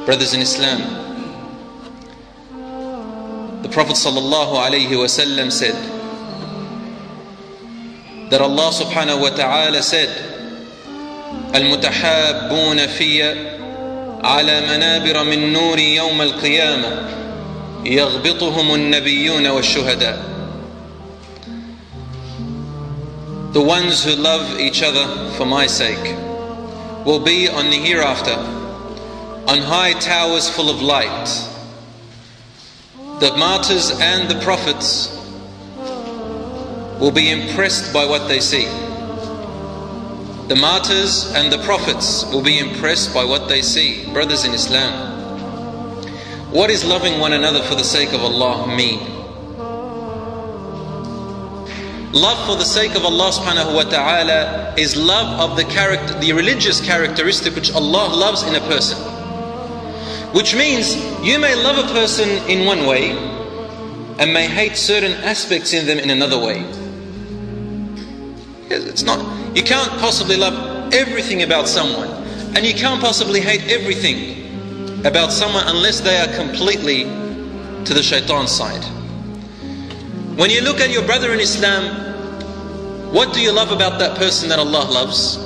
Brothers in Islam, the Prophet ﷺ said that Allah subhanahu wa ta'ala said, المتحابون في على منابر من نور يوم القيامة يغبطهم النبيون والشهداء. The ones who love each other for my sake will be on the hereafter on high towers full of light. The martyrs and the prophets will be impressed by what they see. The martyrs and the prophets will be impressed by what they see. Brothers in Islam, what is loving one another for the sake of Allah mean? Love for the sake of Allah subhanahu wa ta'ala is love of the religious characteristic which Allah loves in a person. Which means you may love a person in one way and may hate certain aspects in them in another way. You can't possibly love everything about someone, and you can't possibly hate everything about someone unless they are completely to the shaitan's side. When you look at your brother in Islam, what do you love about that person that Allah loves?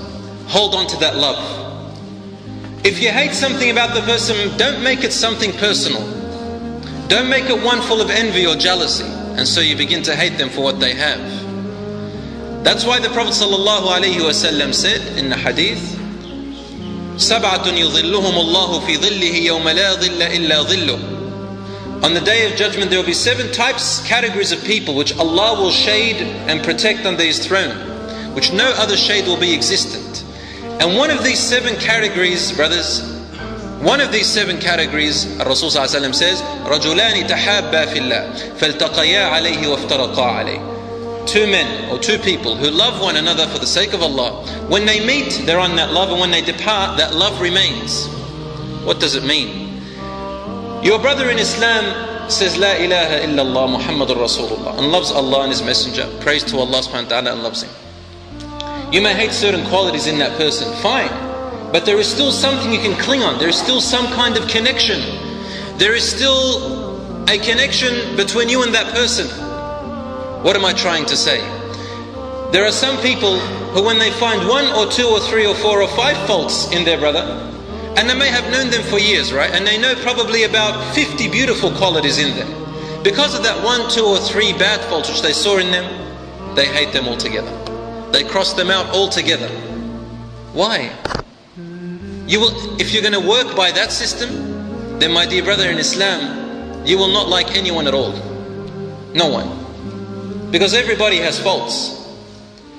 Hold on to that love. If you hate something about the person, don't make it something personal. Don't make it one full of envy or jealousy, and so you begin to hate them for what they have. That's why the Prophet ﷺ said in the hadith, سَبْعَةٌ يُظِلُّهُمُ اللَّهُ فِي ظِلِّهِ يَوْمَ لَا ظِلَّ إِلَّا ظِلُّهُ. On the day of judgment there will be 7 categories of people which Allah will shade and protect under His throne, which no other shade will be existent. And one of these 7 categories, brothers, Rasul ﷺ says, رَجُلَانِ تَحَابَّا فِي اللَّهِ فَالْتَقَيَا عَلَيْهِ وَافْتَرَقَا عَلَيْهِ. 2 men or 2 people who love one another for the sake of Allah. When they meet, they're on that love, and when they depart, that love remains. What does it mean? Your brother in Islam says La ilaha illallah Muhammadur Rasulullah and loves Allah and His Messenger, prays to Allah subhanahu wa ta'ala and loves Him. You may hate certain qualities in that person, fine, but there is still something you can cling on. There is still some kind of connection. There is still a connection between you and that person. What am I trying to say? There are some people who, when they find 1 or 2 or 3 or 4 or 5 faults in their brother, and they may have known them for years, right? And they know probably about 50 beautiful qualities in them. Because of that 1, 2 or 3 bad faults which they saw in them, they hate them altogether. They cross them out altogether. Why? If you're going to work by that system, then my dear brother in Islam, you will not like anyone at all. No one. Because everybody has faults.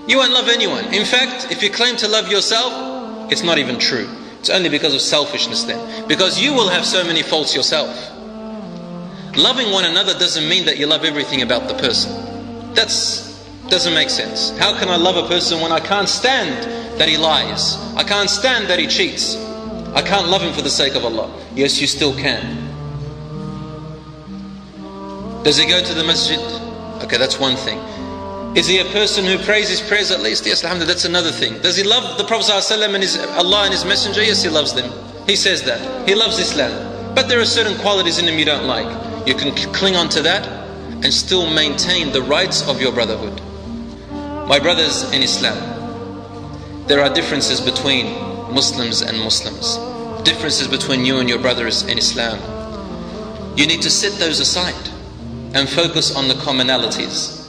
You won't love anyone. In fact, if you claim to love yourself, it's not even true. It's only because of selfishness then. Because you will have so many faults yourself. Loving one another doesn't mean that you love everything about the person. That doesn't make sense. How can I love a person when I can't stand that he lies? I can't stand that he cheats. I can't love him for the sake of Allah. Yes, you still can. Does he go to the masjid? Okay, that's one thing. Is he a person who prays his prayers at least? Yes, alhamdulillah, that's another thing. Does he love the Prophet ﷺ and Allah and His Messenger? Yes, he loves them. He says that. He loves Islam. But there are certain qualities in him you don't like. You can cling on to that and still maintain the rights of your brotherhood. My brothers in Islam, there are differences between Muslims and Muslims. Differences between you and your brothers in Islam. You need to set those aside and focus on the commonalities.